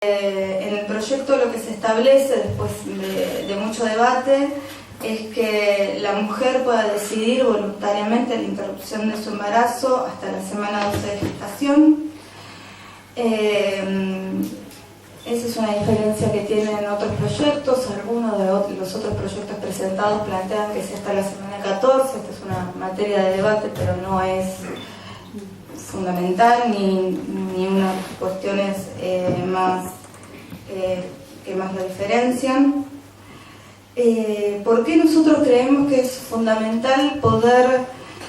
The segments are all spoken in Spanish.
En el proyecto lo que se establece, después de mucho debate, es que la mujer pueda decidir voluntariamente la interrupción de su embarazo hasta la semana 12 de gestación. Esa es una diferencia que tienen otros proyectos. Algunos de los otros proyectos presentados plantean que sea hasta la semana 14. Esta es una materia de debate, pero no es fundamental ni unas cuestiones que más lo diferencian. ¿Por qué nosotros creemos que es fundamental poder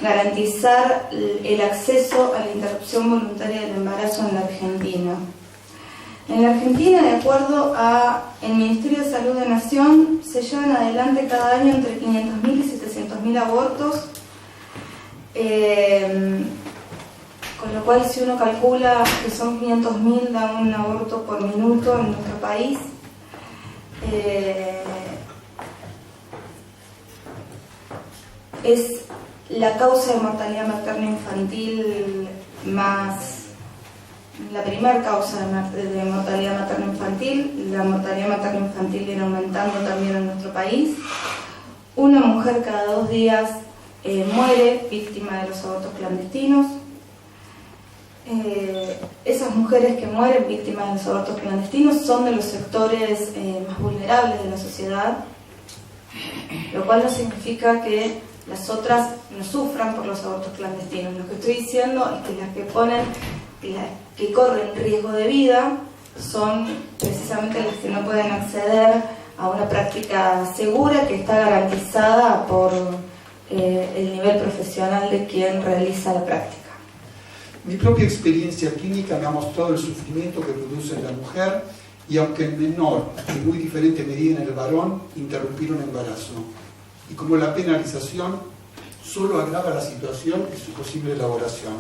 garantizar el acceso a la interrupción voluntaria del embarazo en la Argentina? En la Argentina, de acuerdo al Ministerio de Salud de Nación, se llevan adelante cada año entre 500.000 y 700.000 abortos, con lo cual si uno calcula que son 500.000, da un aborto por minuto en nuestro país. Es la causa de mortalidad materno-infantil la primera causa de mortalidad materno-infantil. La mortalidad materno-infantil viene aumentando también en nuestro país. Una mujer cada 2 días muere víctima de los abortos clandestinos. Esas mujeres que mueren víctimas de los abortos clandestinos son de los sectores más vulnerables de la sociedad, lo cual no significa que las otras no sufran por los abortos clandestinos. Lo que estoy diciendo es que las que corren riesgo de vida son precisamente las que no pueden acceder a una práctica segura que está garantizada por el nivel profesional de quien realiza la práctica. Mi propia experiencia clínica me ha mostrado el sufrimiento que produce en la mujer y, aunque en menor y muy diferente medida en el varón, interrumpir un embarazo. Y como la penalización solo agrava la situación y su posible elaboración.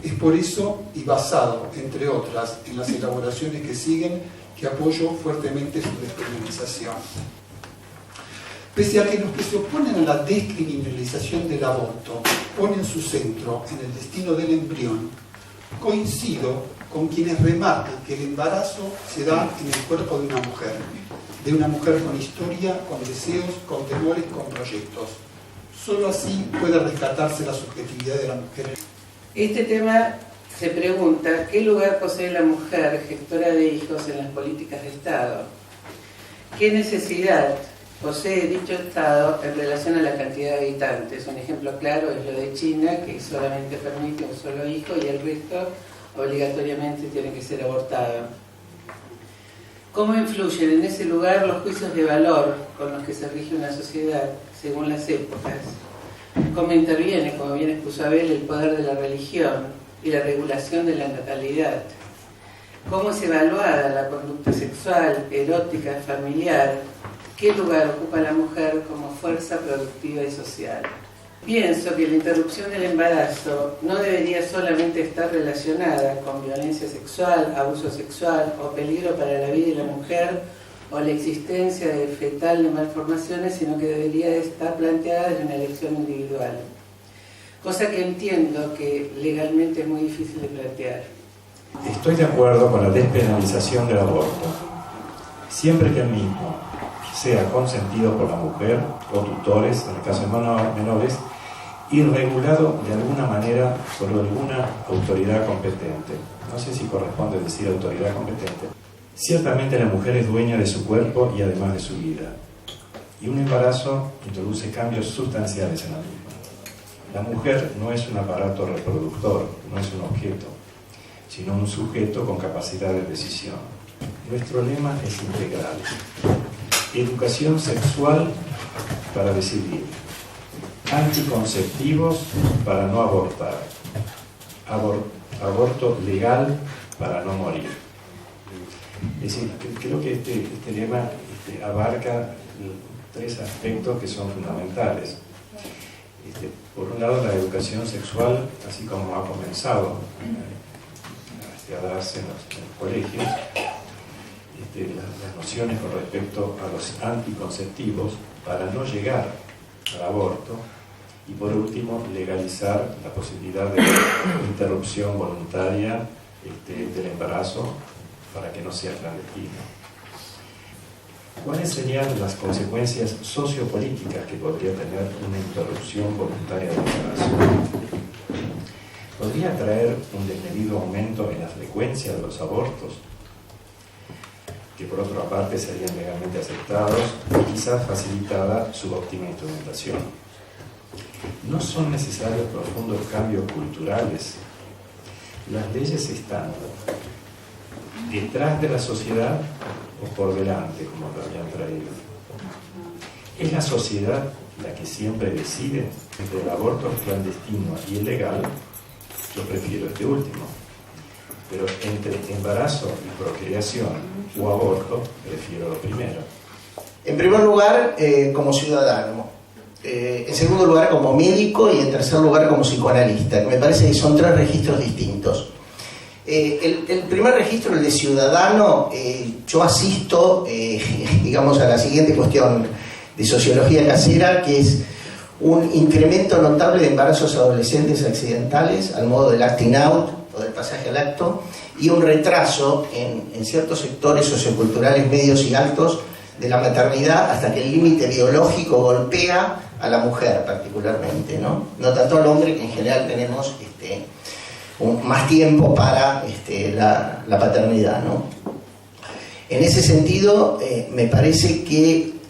Es por eso, y basado, entre otras, en las elaboraciones que siguen, que apoyo fuertemente su despenalización. Pese a que los que se oponen a la descriminalización del aborto ponen su centro en el destino del embrión, coincido con quienes remarcan que el embarazo se da en el cuerpo de una mujer con historia, con deseos, con temores, con proyectos. Solo así puede rescatarse la subjetividad de la mujer. Este tema se pregunta ¿qué lugar posee la mujer gestora de hijos en las políticas de Estado? ¿Qué necesidad posee dicho Estado en relación a la cantidad de habitantes? Un ejemplo claro es lo de China, que solamente permite un solo hijo y el resto obligatoriamente tiene que ser abortado. ¿Cómo influyen en ese lugar los juicios de valor con los que se rige una sociedad según las épocas? ¿Cómo interviene, como bien expuso Abel, el poder de la religión y la regulación de la natalidad? ¿Cómo es evaluada la conducta sexual, erótica, familiar? ¿Qué lugar ocupa la mujer como fuerza productiva y social? Pienso que la interrupción del embarazo no debería solamente estar relacionada con violencia sexual, abuso sexual o peligro para la vida de la mujer o la existencia de fetal de malformaciones, sino que debería estar planteada desde una elección individual. Cosa que entiendo que legalmente es muy difícil de plantear. Estoy de acuerdo con la despenalización del aborto, siempre que el mismo sea consentido por la mujer o tutores, en el caso de menores, y regulado de alguna manera por alguna autoridad competente. No sé si corresponde decir autoridad competente. Ciertamente la mujer es dueña de su cuerpo y además de su vida. Y un embarazo introduce cambios sustanciales en la misma. La mujer no es un aparato reproductor, no es un objeto, sino un sujeto con capacidad de decisión. Nuestro lema es integral. Educación sexual para decidir. Anticonceptivos para no abortar. Aborto legal para no morir. Es decir, creo que este lema abarca 3 aspectos que son fundamentales. Por un lado, la educación sexual, así como ha comenzado a darse en los colegios, las nociones con respecto a los anticonceptivos para no llegar al aborto, y por último legalizar la posibilidad de interrupción voluntaria del embarazo para que no sea clandestino. ¿Cuáles serían las consecuencias sociopolíticas que podría tener una interrupción voluntaria del embarazo? ¿Podría traer un desmedido aumento en la frecuencia de los abortos, que por otra parte serían legalmente aceptados, y quizás facilitada su óptima instrumentación? ¿No son necesarios profundos cambios culturales? ¿Las leyes están detrás de la sociedad o por delante, como lo habían traído? ¿Es la sociedad la que siempre decide entre el aborto clandestino y el legal? Yo prefiero este último. Pero entre embarazo y procreación o aborto, prefiero lo primero. En primer lugar, como ciudadano. En segundo lugar, como médico. Y en tercer lugar, como psicoanalista. Que me parece que son tres registros distintos. El primer registro, el de ciudadano, yo asisto, digamos, a la siguiente cuestión de sociología casera, que es un incremento notable de embarazos adolescentes accidentales, al modo del acting out, o del pasaje al acto, y un retraso en ciertos sectores socioculturales medios y altos de la maternidad, hasta que el límite biológico golpea a la mujer particularmente, ¿no? No tanto al hombre, que en general tenemos más tiempo para la paternidad, ¿no? En ese sentido, me parece que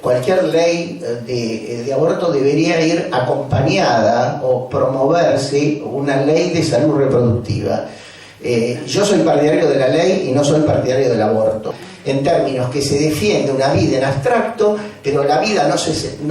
cualquier ley de aborto debería ir acompañada o promoverse una ley de salud reproductiva. Yo soy partidario de la ley y no soy partidario del aborto, en términos que se defiende una vida en abstracto, pero la vida no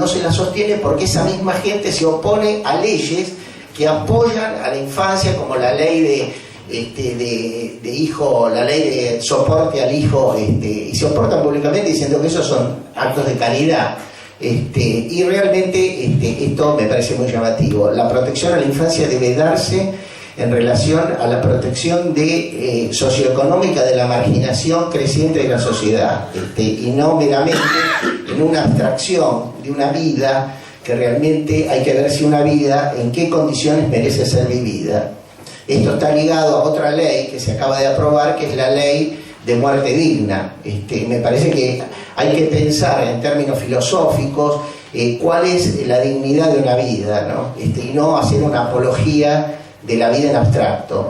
se la sostiene porque esa misma gente se opone a leyes que apoyan a la infancia, como la ley de hijo, la ley de soporte al hijo, y se oportan públicamente diciendo que esos son actos de caridad. Y realmente esto me parece muy llamativo. La protección a la infancia debe darse en relación a la protección socioeconómica de la marginación creciente de la sociedad, y no meramente en una abstracción de una vida, que realmente hay que ver si una vida en qué condiciones merece ser vivida. Esto está ligado a otra ley que se acaba de aprobar, que es la ley de muerte digna. Me parece que hay que pensar en términos filosóficos cuál es la dignidad de una vida, ¿no? Y no hacer una apología de la vida en abstracto.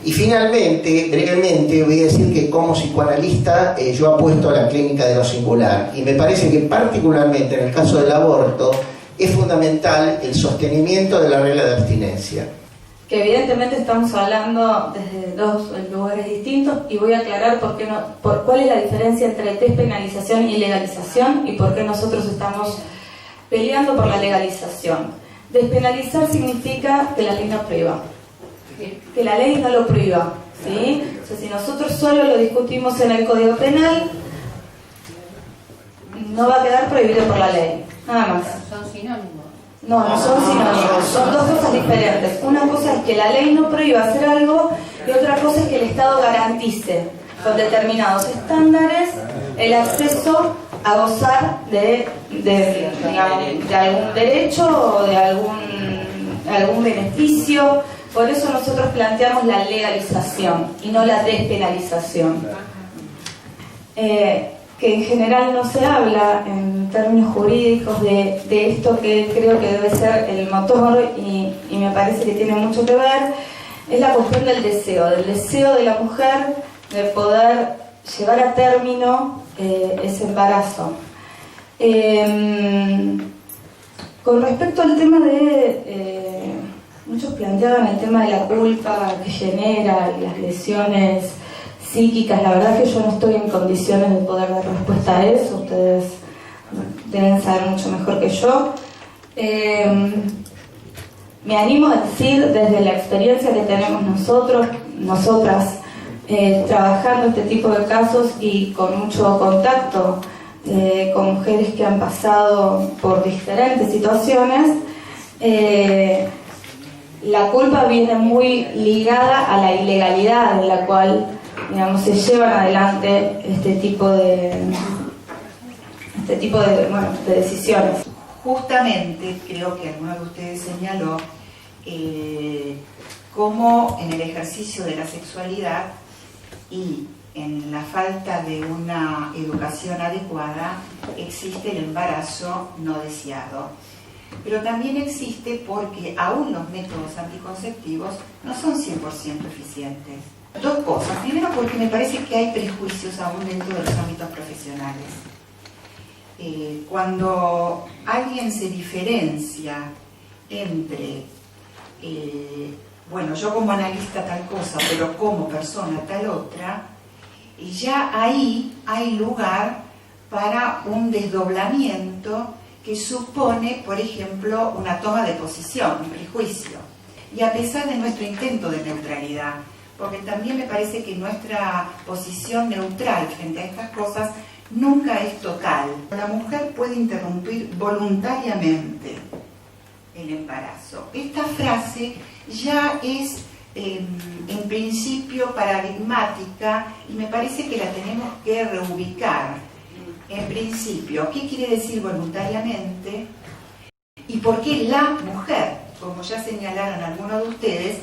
Y finalmente, brevemente, voy a decir que como psicoanalista yo apuesto a la clínica de lo singular, y me parece que particularmente en el caso del aborto es fundamental el sostenimiento de la regla de abstinencia. Que evidentemente estamos hablando desde dos lugares distintos, y voy a aclarar cuál es la diferencia entre despenalización y legalización, y por qué nosotros estamos peleando por la legalización. Despenalizar significa que la ley no prohíba, que la ley no lo prohíba, ¿sí? O sea, si nosotros solo lo discutimos en el Código Penal, no va a quedar prohibido por la ley, nada más. Son sinónimos. No son sinónimos, son dos cosas diferentes. Una cosa es que la ley no prohíba hacer algo, y otra cosa es que el Estado garantice con determinados estándares el acceso a gozar de algún derecho o de algún beneficio. Por eso nosotros planteamos la legalización y no la despenalización. Que en general no se habla en términos jurídicos de esto, que creo que debe ser el motor, y me parece que tiene mucho que ver, es la cuestión del deseo de la mujer de poder llevar a término ese embarazo. Con respecto al tema de... muchos planteaban el tema de la culpa que genera y las lesiones psíquicas. La verdad es que yo no estoy en condiciones de poder dar respuesta a eso, ustedes deben saber mucho mejor que yo. Me animo a decir, desde la experiencia que tenemos nosotras, trabajando este tipo de casos y con mucho contacto con mujeres que han pasado por diferentes situaciones, la culpa viene muy ligada a la ilegalidad en la cual, digamos, se llevan adelante este tipo de decisiones. Justamente creo que alguno de ustedes señaló cómo en el ejercicio de la sexualidad y en la falta de una educación adecuada existe el embarazo no deseado. Pero también existe porque aún los métodos anticonceptivos no son 100% eficientes. Dos cosas. Primero, porque me parece que hay prejuicios aún dentro de los ámbitos profesionales. Cuando alguien se diferencia entre, bueno, yo como analista tal cosa, pero como persona tal otra, ya ahí hay lugar para un desdoblamiento que supone, por ejemplo, una toma de posición, un prejuicio. Y a pesar de nuestro intento de neutralidad, porque también me parece que nuestra posición neutral frente a estas cosas nunca es total. La mujer puede interrumpir voluntariamente el embarazo. Esta frase ya es en principio paradigmática y me parece que la tenemos que reubicar. En principio, ¿qué quiere decir voluntariamente? ¿Y por qué la mujer? Como ya señalaron algunos de ustedes,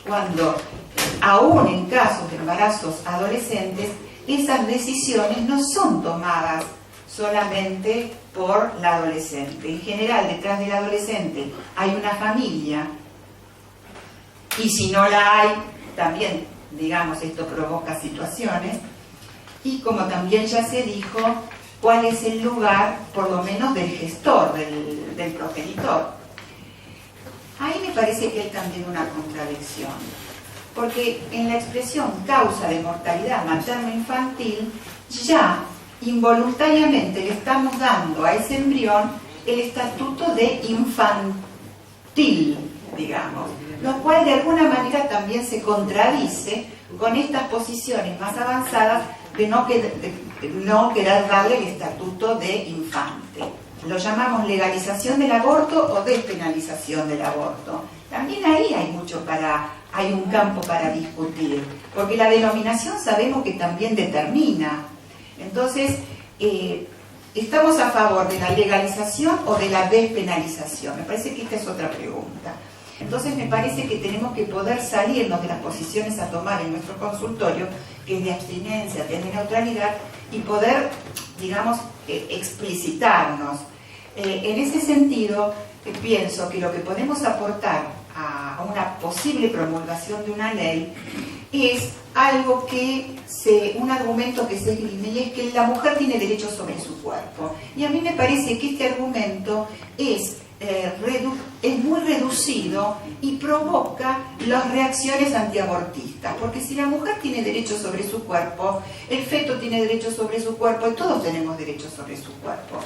cuando aún en casos de embarazos adolescentes, esas decisiones no son tomadas solamente por la adolescente. En general, detrás del adolescente hay una familia, y si no la hay, también, digamos, esto provoca situaciones, y como también ya se dijo, cuál es el lugar, por lo menos, del gestor, del progenitor. Ahí me parece que hay también una contradicción, porque en la expresión causa de mortalidad materno-infantil, ya involuntariamente le estamos dando a ese embrión el estatuto de infantil, digamos, lo cual de alguna manera también se contradice con estas posiciones más avanzadas de no querer darle el estatuto de infante. Lo llamamos legalización del aborto o despenalización del aborto. También ahí hay un campo para discutir, porque la denominación sabemos que también determina. Entonces, ¿estamos a favor de la legalización o de la despenalización? Me parece que esta es otra pregunta. Entonces me parece que tenemos que poder salirnos de las posiciones a tomar en nuestro consultorio, que es de abstinencia, que es de neutralidad, y poder, digamos, explicitarnos. En ese sentido, pienso que lo que podemos aportar a una posible promulgación de una ley es algo un argumento que se esgrime, y es que la mujer tiene derecho sobre su cuerpo. Y a mí me parece que este argumento es muy reducido y provoca las reacciones antiabortistas, porque si la mujer tiene derecho sobre su cuerpo, el feto tiene derecho sobre su cuerpo y todos tenemos derecho sobre su cuerpo,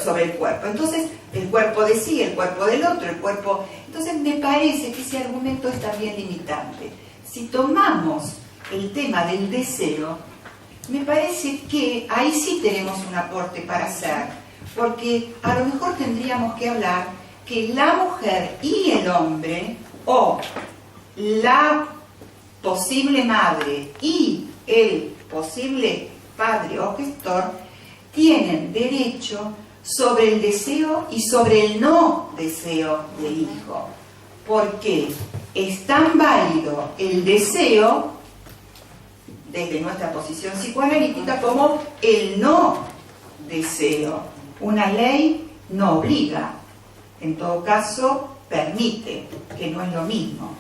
sobre el cuerpo. Entonces, el cuerpo de sí, el cuerpo del otro, el cuerpo... Entonces me parece que ese argumento es también limitante. Si tomamos el tema del deseo, me parece que ahí sí tenemos un aporte para hacer, porque a lo mejor tendríamos que hablar que la mujer y el hombre, o la posible madre y el posible padre o gestor, tienen derecho sobre el deseo y sobre el no deseo del hijo, porque es tan válido el deseo desde nuestra posición psicoanalítica como el no deseo. Una ley no obliga, en todo caso permite, que no es lo mismo.